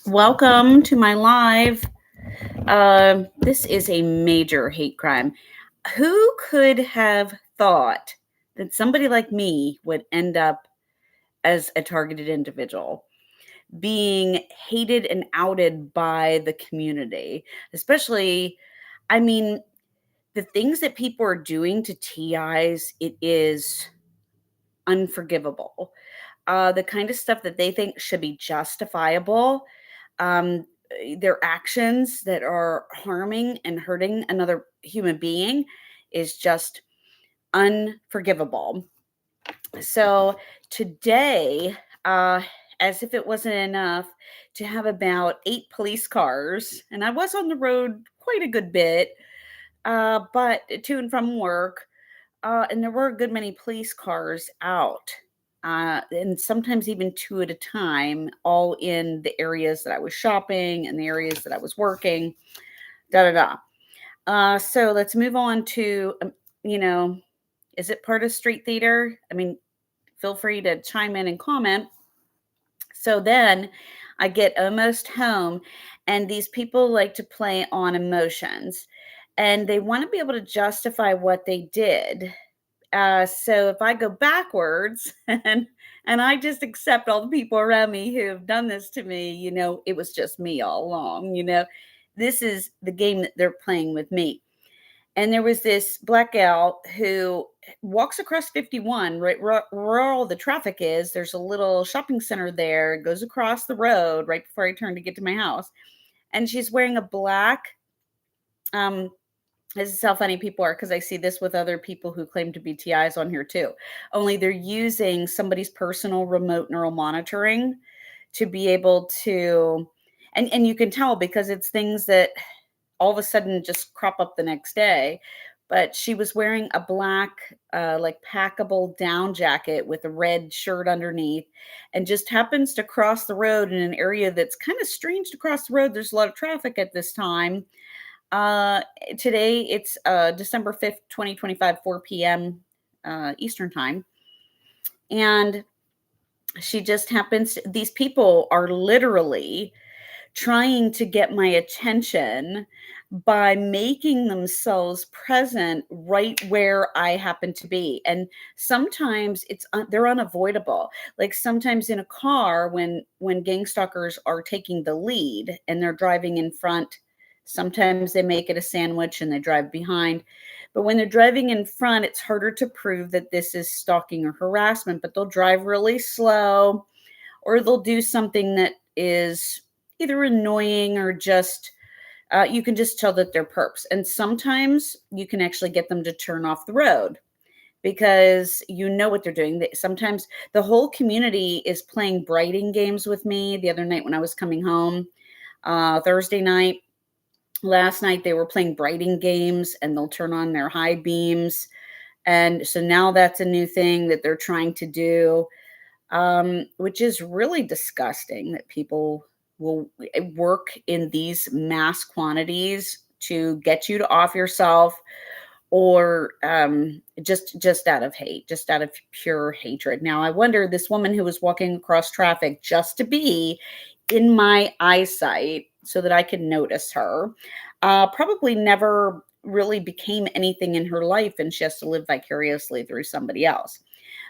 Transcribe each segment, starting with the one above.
Welcome to my live. This is a major hate crime. Who could have thought that somebody like me would end up as a targeted individual, being hated and outed by the community? Especially, I mean, the things that people are doing to TIs, it is unforgivable. The kind of stuff that they think should be justifiable, um, their actions that are harming and hurting another human being is just unforgivable. So today, as if it wasn't enough to have about 8 police cars, and I was on the road quite a good bit, but to and from work, and there were a good many police cars out, and sometimes even two at a time, all in the areas that I was shopping and the areas that I was working. Da da da. So let's move on to, you know, is it part of street theater? I mean, feel free to chime in and comment. So then I get almost home, and these people like to play on emotions, and they want to be able to justify what they did. So if I go backwards and I just accept all the people around me who have done this to me, it was just me all along. This is the game that they're playing with me. And there was this black gal who walks across 51, right where all the traffic is. There's a little shopping center there. It goes across the road right before I turn to get to my house. And she's wearing a black, this is how funny people are, because I see this with other people who claim to be TIs on here too. Only they're using somebody's personal remote neural monitoring to be able to, and you can tell because it's things that all of a sudden just crop up the next day. But she was wearing a black, like packable down jacket with a red shirt underneath, and just happens to cross the road in an area that's kind of strange to cross the road. There's a lot of traffic at this time. Uh, Today it's December 5th, 2025, 4 p.m. Eastern time. And she just happens to, these people are literally trying to get my attention by making themselves present right where I happen to be. And sometimes they're unavoidable. Like sometimes in a car when gang stalkers are taking the lead and they're driving in front, sometimes they make it a sandwich and they drive behind. But when they're driving in front, it's harder to prove that this is stalking or harassment, but they'll drive really slow, or they'll do something that is either annoying or just, you can just tell that they're perps. And sometimes you can actually get them to turn off the road because you know what they're doing. Sometimes the whole community is playing brighting games with me. The other night when I was coming home, Thursday night, last night they were playing brighting games, and they'll turn on their high beams. And so now that's a new thing that they're trying to do, which is really disgusting that people will work in these mass quantities to get you to off yourself, or just out of hate, just out of pure hatred. Now, I wonder, this woman who was walking across traffic just to be in my eyesight so that I could notice her, probably never really became anything in her life, and she has to live vicariously through somebody else.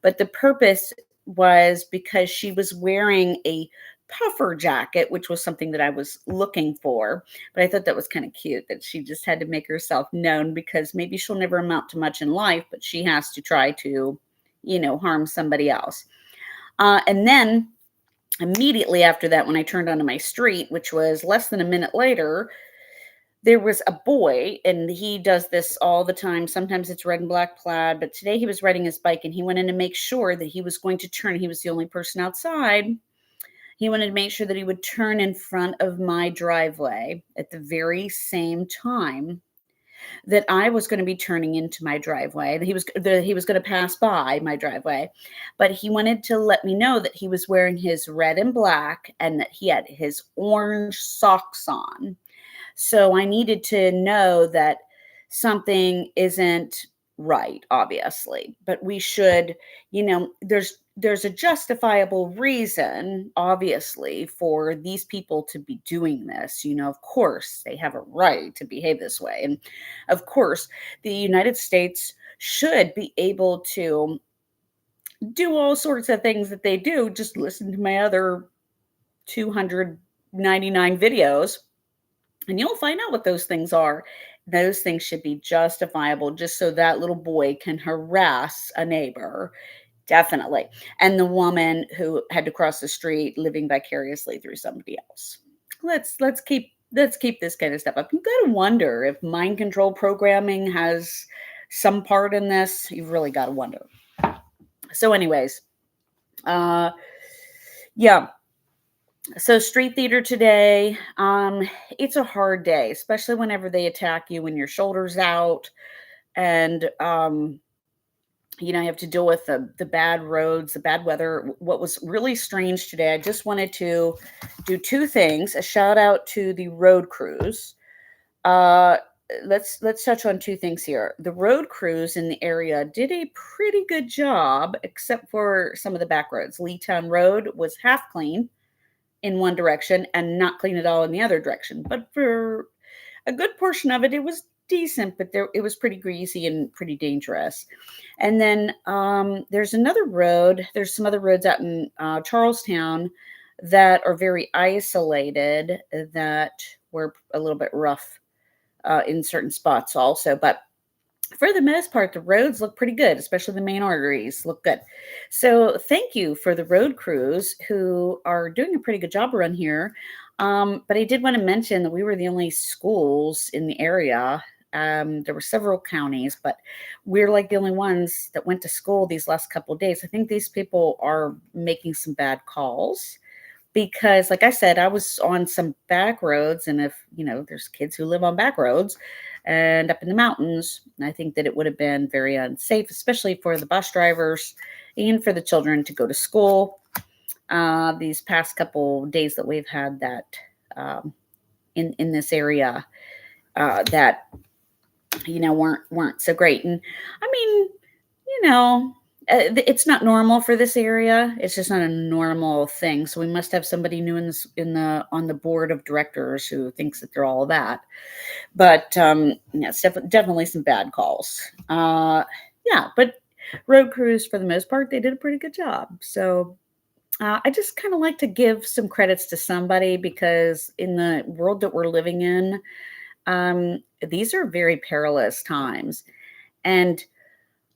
But the purpose was because she was wearing a puffer jacket, which was something that I was looking for. But I thought that was kind of cute that she just had to make herself known, because maybe she'll never amount to much in life, but she has to try to, harm somebody else. And then immediately after that, when I turned onto my street, which was less than a minute later, there was a boy, and he does this all the time. Sometimes it's red and black plaid, but today he was riding his bike, and he wanted to make sure that he was going to turn. He was the only person outside. He wanted to make sure that he would turn in front of my driveway at the very same time that I was going to be turning into my driveway. He was going to pass by my driveway, but he wanted to let me know that he was wearing his red and black and that he had his orange socks on. So I needed to know that something isn't right, obviously, but we should, there's a justifiable reason, obviously, for these people to be doing this. Of course, they have a right to behave this way. And of course, the United States should be able to do all sorts of things that they do. Just listen to my other 299 videos and you'll find out what those things are. Those things should be justifiable just so that little boy can harass a neighbor. Definitely. And the woman who had to cross the street living vicariously through somebody else. Let's keep this kind of stuff up. You've got to wonder if mind control programming has some part in this. You've really got to wonder. So, anyways, uh yeah, so street theater today, it's a hard day, especially whenever they attack you when your shoulders out and you have to deal with the bad roads, the bad weather. What was really strange today, I just wanted to do two things. A shout out to the road crews. Uh let's touch on two things here. The road crews in the area did a pretty good job, except for some of the back roads. Leetown Road was half clean in one direction and not clean at all in the other direction. But for a good portion of it, it was decent, but it was pretty greasy and pretty dangerous. And then there's another road. There's some other roads out in Charlestown that are very isolated that were a little bit rough in certain spots also. But for the most part, the roads look pretty good, especially the main arteries look good. So thank you for the road crews who are doing a pretty good job around here. But I did want to mention that we were the only schools in the area. There were several counties, but we're like the only ones that went to school these last couple of days. I think these people are making some bad calls because, like I said, I was on some back roads, and if there's kids who live on back roads and up in the mountains, I think that it would have been very unsafe, especially for the bus drivers and for the children to go to school. These past couple days that we've had that in this area that weren't so great. And I mean, it's not normal for this area. It's just not a normal thing. So we must have somebody new on the board of directors who thinks that they're all that. But it's definitely some bad calls. Yeah, but road crews, for the most part, they did a pretty good job. So I just kind of like to give some credits to somebody, because in the world that we're living in, these are very perilous times. And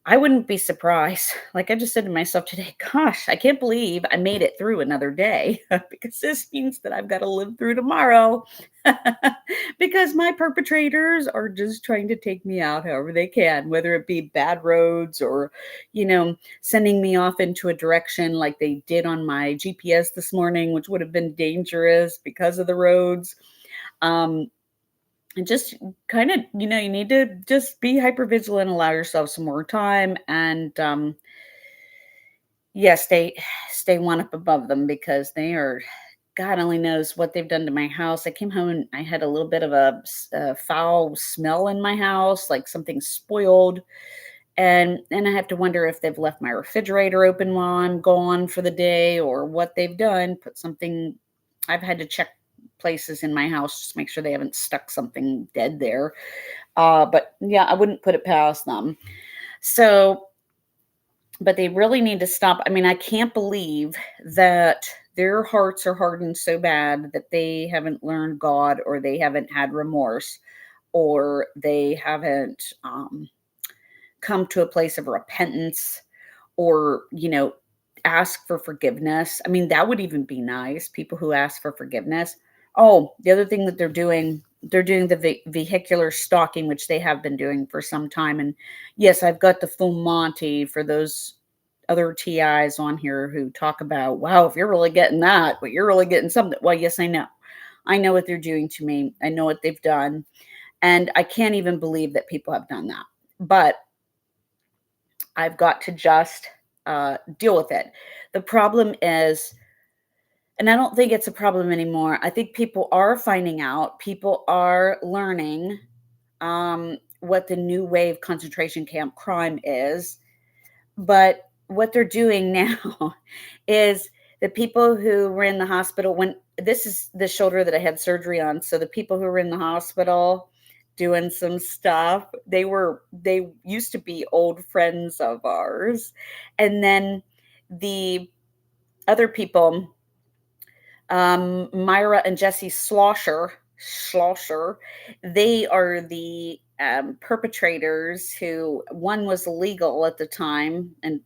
I wouldn't be surprised. Like I just said to myself today, gosh, I can't believe I made it through another day because this means that I've got to live through tomorrow because my perpetrators are just trying to take me out however they can, whether it be bad roads or, sending me off into a direction like they did on my GPS this morning, which would have been dangerous because of the roads. And just kind of, you need to just be hyper vigilant, allow yourself some more time, and yeah, stay one up above them, because they are, God only knows what they've done to my house. I came home and I had a little bit of a foul smell in my house, like something spoiled. And I have to wonder if they've left my refrigerator open while I'm gone for the day, or what they've done. Put something, I've had to check places in my house just to make sure they haven't stuck something dead there. But yeah, I wouldn't put it past them. So, but they really need to stop. I mean, I can't believe that their hearts are hardened so bad that they haven't learned God, or they haven't had remorse, or they haven't come to a place of repentance, or, ask for forgiveness. I mean, that would even be nice. People who ask for forgiveness. Oh, the other thing that they're doing the vehicular stalking, which they have been doing for some time. And yes, I've got the full Monty for those other TIs on here who talk about, wow, if you're really getting that, but you're really getting something. Well, yes, I know. I know what they're doing to me. I know what they've done. And I can't even believe that people have done that. But I've got to just deal with it. The problem is, and I don't think it's a problem anymore. I think people are finding out, people are learning. what the new wave concentration camp crime is. But what they're doing now is the people who were in the hospital when this is the shoulder that I had surgery on. So the people who were in the hospital doing some stuff, they used to be old friends of ours. And then the other people, Myra and Jesse Schlosser, they are the perpetrators who one was illegal at the time, and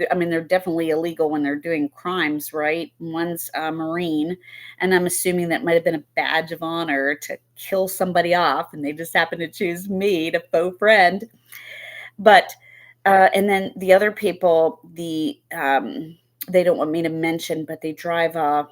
I mean they're definitely illegal when they're doing crimes, right? One's a Marine, and I'm assuming that might have been a badge of honor to kill somebody off, and they just happened to choose me to faux friend. But and then the other people, they don't want me to mention, but they drive a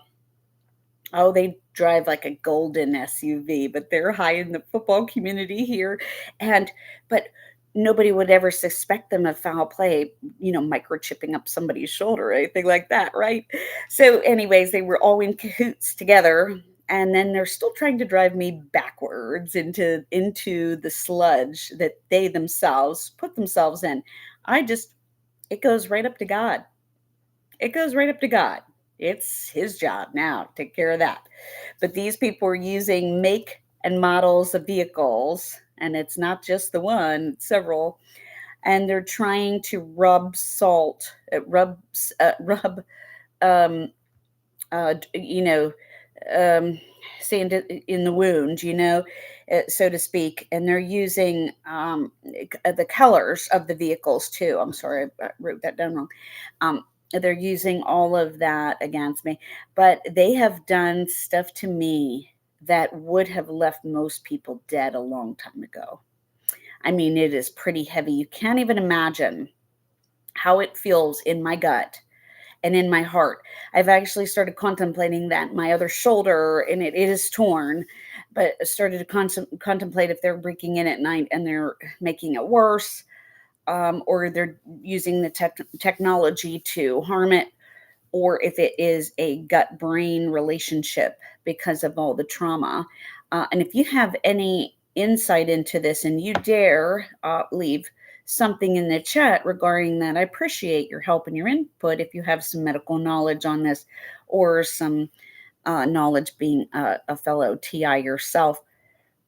Oh, they drive like a golden SUV, but they're high in the football community here. And but nobody would ever suspect them of foul play, microchipping up somebody's shoulder or anything like that, right? So, anyways, they were all in cahoots together. And then they're still trying to drive me backwards into the sludge that they themselves put themselves in. I just it goes right up to God. It goes right up to God. It's his job now to take care of that. But these people are using make and models of vehicles, and it's not just the one, it's several, and they're trying to rub salt, rub, um, sand in the wound, so to speak. And they're using the colors of the vehicles too. I'm sorry, I wrote that down wrong. They're using all of that against me, but they have done stuff to me that would have left most people dead a long time ago. I mean, it is pretty heavy. You can't even imagine how it feels in my gut and in my heart. I've actually started contemplating that my other shoulder, and it is torn, but started to contemplate if they're breaking in at night and they're making it worse, or they're using the technology to harm it, or if it is a gut brain relationship because of all the trauma. And if you have any insight into this and you dare leave something in the chat regarding that, I appreciate your help and your input if you have some medical knowledge on this or some knowledge being a fellow TI yourself.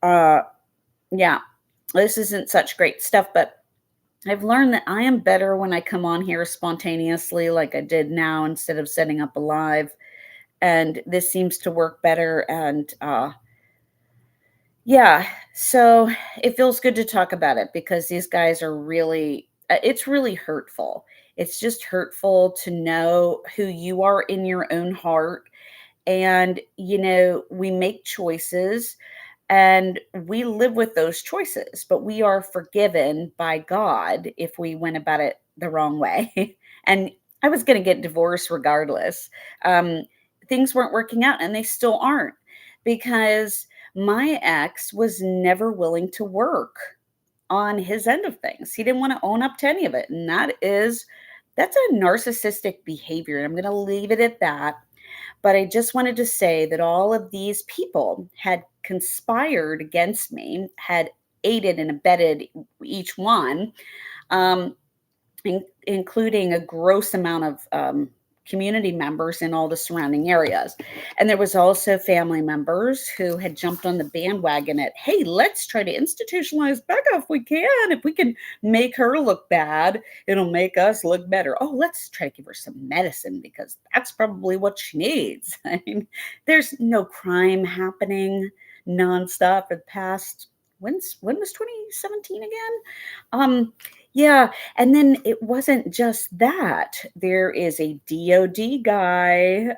Yeah, this isn't such great stuff, but I've learned that I am better when I come on here spontaneously, like I did now, instead of setting up a live. And this seems to work better. And yeah, so it feels good to talk about it because these guys are really, it's really hurtful. It's just hurtful to know who you are in your own heart. And, we make choices and we live with those choices, but we are forgiven by God if we went about it the wrong way. And I was going to get divorced regardless. Um, Things weren't working out, and they still aren't because my ex was never willing to work on his end of things. He didn't want to own up to any of it. And that's a narcissistic behavior. And I'm going to leave it at that. But I just wanted to say that all of these people had conspired against me, had aided and abetted each one, um, including a gross amount of community members in all the surrounding areas. And there was also family members who had jumped on the bandwagon at, hey, let's try to institutionalize Becca if we can. If we can make her look bad, it'll make us look better. Oh, let's try to give her some medicine because that's probably what she needs. I mean, there's no crime happening nonstop for the past, when was 2017 again? Yeah, and then it wasn't just that. There is a DOD guy.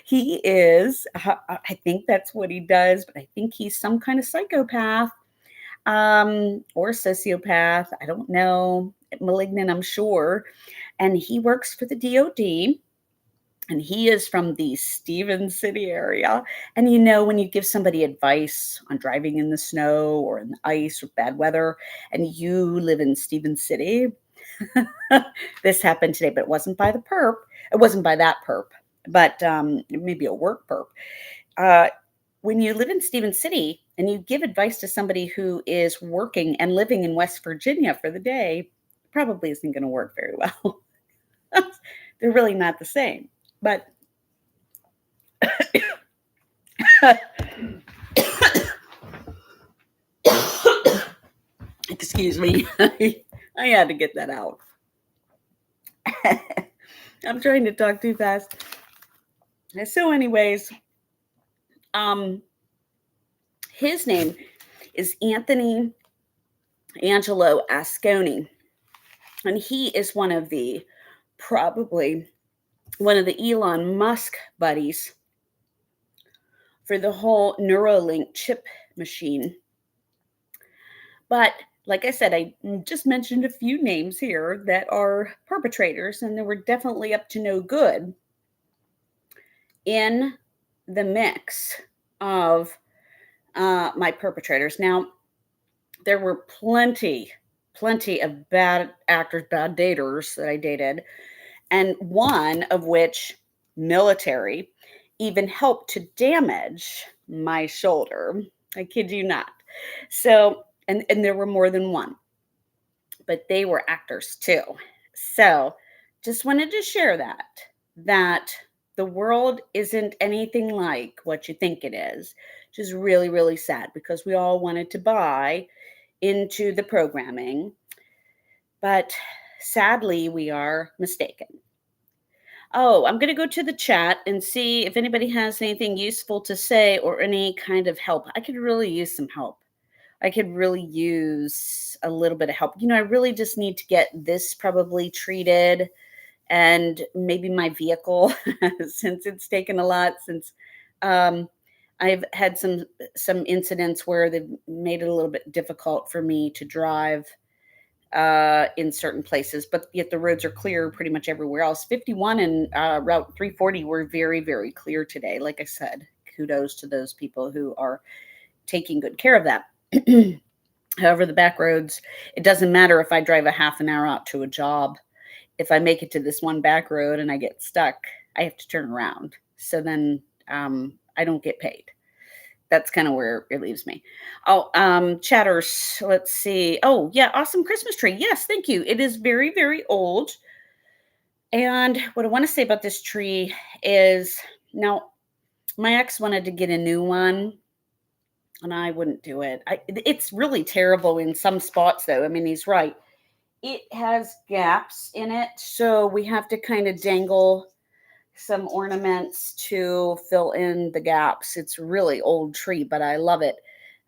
He is, I think that's what he does, but I think he's some kind of psychopath, or sociopath. I don't know. Malignant, I'm sure. And he works for the DOD. And he is from the Stevens City area. And when you give somebody advice on driving in the snow or in the ice or bad weather, and you live in Stevens City, this happened today, but it wasn't by the perp. It wasn't by that perp, but maybe a work perp. when you live in Stevens City and you give advice to somebody who is working and living in West Virginia for the day, probably isn't going to work very well. They're really not the same. But excuse me, I had to get that out. I'm trying to talk too fast. So, anyways, his name is Anthony Angelo Asconi, and he is probably one of the Elon Musk buddies for the whole Neuralink chip machine. But like I said, I just mentioned a few names here that are perpetrators, and they were definitely up to no good in the mix of my perpetrators. Now, there were plenty of bad actors, bad daters that I dated, and one of which, military, even helped to damage my shoulder. I kid you not. So, and there were more than one, but they were actors too. So, just wanted to share that the world isn't anything like what you think it is, which is really, really sad because we all wanted to buy into the programming, but sadly, we are mistaken. Oh, I'm going to go to the chat and see if anybody has anything useful to say or any kind of help. I could really use some help. I could really use a little bit of help. I really just need to get this probably treated, and maybe my vehicle, since it's taken a lot, since I've had some incidents where they've made it a little bit difficult for me to drive in certain places, but yet the roads are clear pretty much everywhere else. 51 and Route 340 were very, very clear today. Like I said, kudos to those people who are taking good care of that. However, the back roads, it doesn't matter if I drive a half an hour out to a job. If I make it to this one back road and I get stuck, I have to turn around. So then I don't get paid. That's kind of where it leaves me. Oh, chatters, let's see. Oh, yeah, awesome Christmas tree. Yes, thank you. It is very, very old. And what I want to say about this tree is, now, my ex wanted to get a new one, and I wouldn't do it. It's really terrible in some spots, though. I mean, he's right. It has gaps in it, so we have to kind of dangle some ornaments to fill in the gaps. It's a really old tree, but I love it.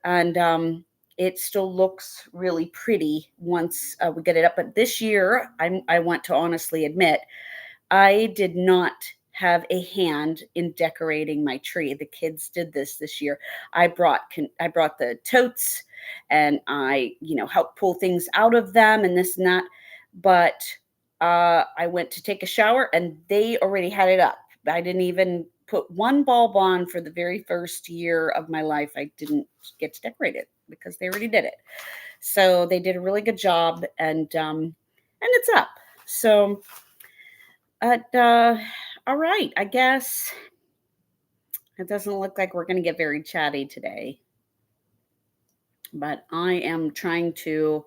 And it still looks really pretty once we get it up. But this year, I want to honestly admit, I did not have a hand in decorating my tree. The kids did this year. I brought the totes, and I, helped pull things out of them and this and that. But I went to take a shower and they already had it up. I didn't even put one bulb on for the very first year of my life. I didn't get to decorate it because they already did it. So they did a really good job, and it's up. So, all right, I guess it doesn't look like we're going to get very chatty today. But I am trying to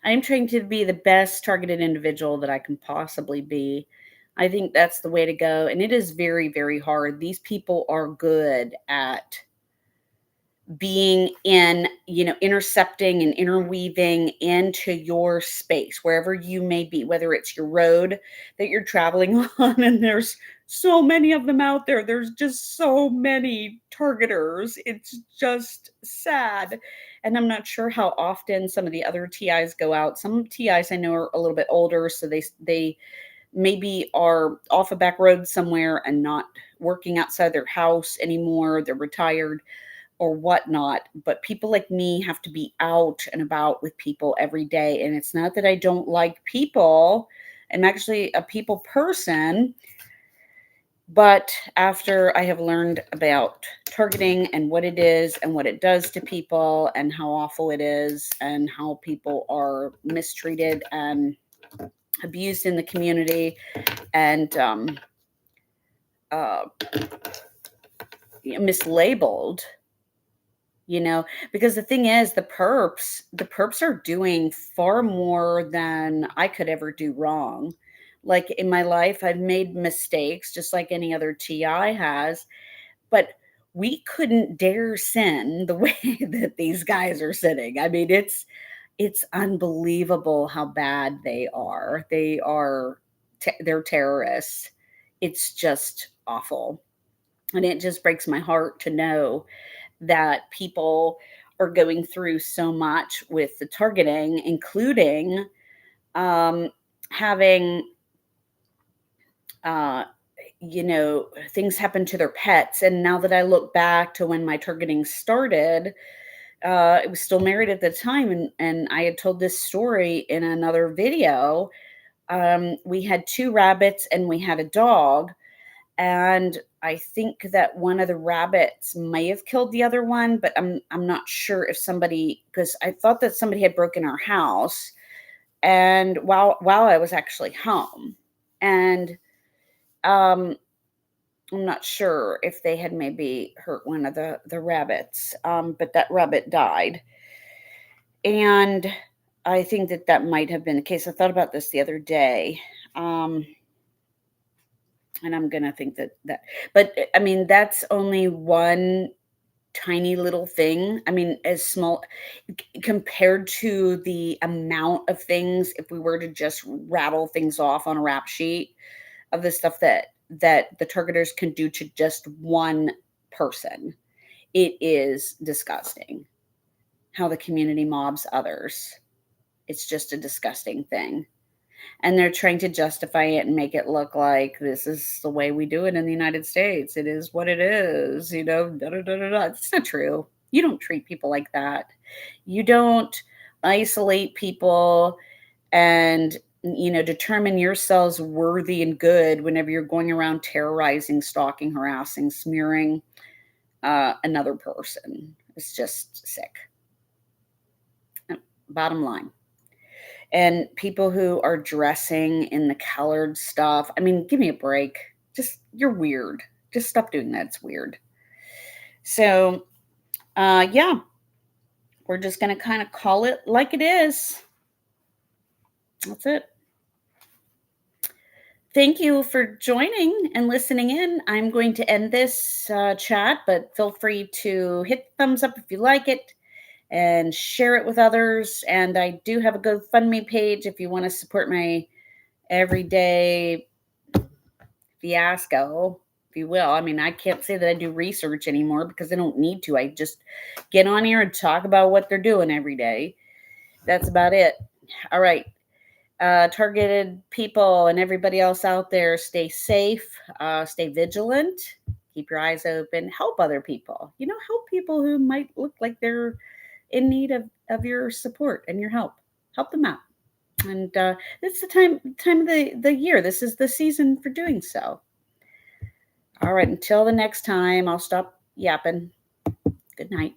be the best targeted individual that I can possibly be. I think that's the way to go. And it is very, very hard. These people are good at being in, intercepting and interweaving into your space, wherever you may be, whether it's your road that you're traveling on, and there's so many of them out there. There's just so many targeters. It's just sad. And I'm not sure how often some of the other TIs go out. Some TIs I know are a little bit older, so they maybe are off a back road somewhere and not working outside their house anymore. They're retired or whatnot. But people like me have to be out and about with people every day. And it's not that I don't like people. I'm actually a people person. But after I have learned about targeting and what it is and what it does to people and how awful it is and how people are mistreated and abused in the community and mislabeled, because the thing is the perps are doing far more than I could ever do wrong. Like in my life, I've made mistakes just like any other TI has, but we couldn't dare sin the way that these guys are sinning. I mean, it's unbelievable how bad they are. They're terrorists. It's just awful. And it just breaks my heart to know that people are going through so much with the targeting, including having uh, things happen to their pets. And now that I look back to when my targeting started, I was still married at the time, and I had told this story in another video. We had two rabbits and we had a dog, and I think that one of the rabbits may have killed the other one, but I'm not sure if somebody, because I thought that somebody had broken our house, and while I was actually home, and um, I'm not sure if they had maybe hurt one of the rabbits, but that rabbit died, and I think that that might have been the case. I thought about this the other day. And I'm gonna think that, but I mean, that's only one tiny little thing. I mean, as small compared to the amount of things, if we were to just rattle things off on a rap sheet of the stuff that the targeters can do to just one person, it is disgusting how the community mobs others. It's just a disgusting thing. And they're trying to justify it and make it look like this is the way we do it in the United States. It is what it is, da, da, da, da, da. It's not true. You don't treat people like that. You don't isolate people and determine yourselves worthy and good whenever you're going around terrorizing, stalking, harassing, smearing another person. It's just sick. Bottom line. And people who are dressing in the colored stuff, I mean, give me a break. Just, you're weird. Just stop doing that. It's weird. So, yeah, we're just going to kind of call it like it is. That's it. Thank you for joining and listening in. I'm going to end this chat, but feel free to hit thumbs up if you like it and share it with others. And I do have a GoFundMe page if you want to support my everyday fiasco, if you will. I mean, I can't say that I do research anymore because I don't need to. I just get on here and talk about what they're doing every day. That's about it. All right. Targeted people and everybody else out there, stay safe, stay vigilant, keep your eyes open, help other people. Help people who might look like they're in need of your support and your help. Help them out. And it's the time of the year. This is the season for doing so. All right, until the next time, I'll stop yapping. Good night.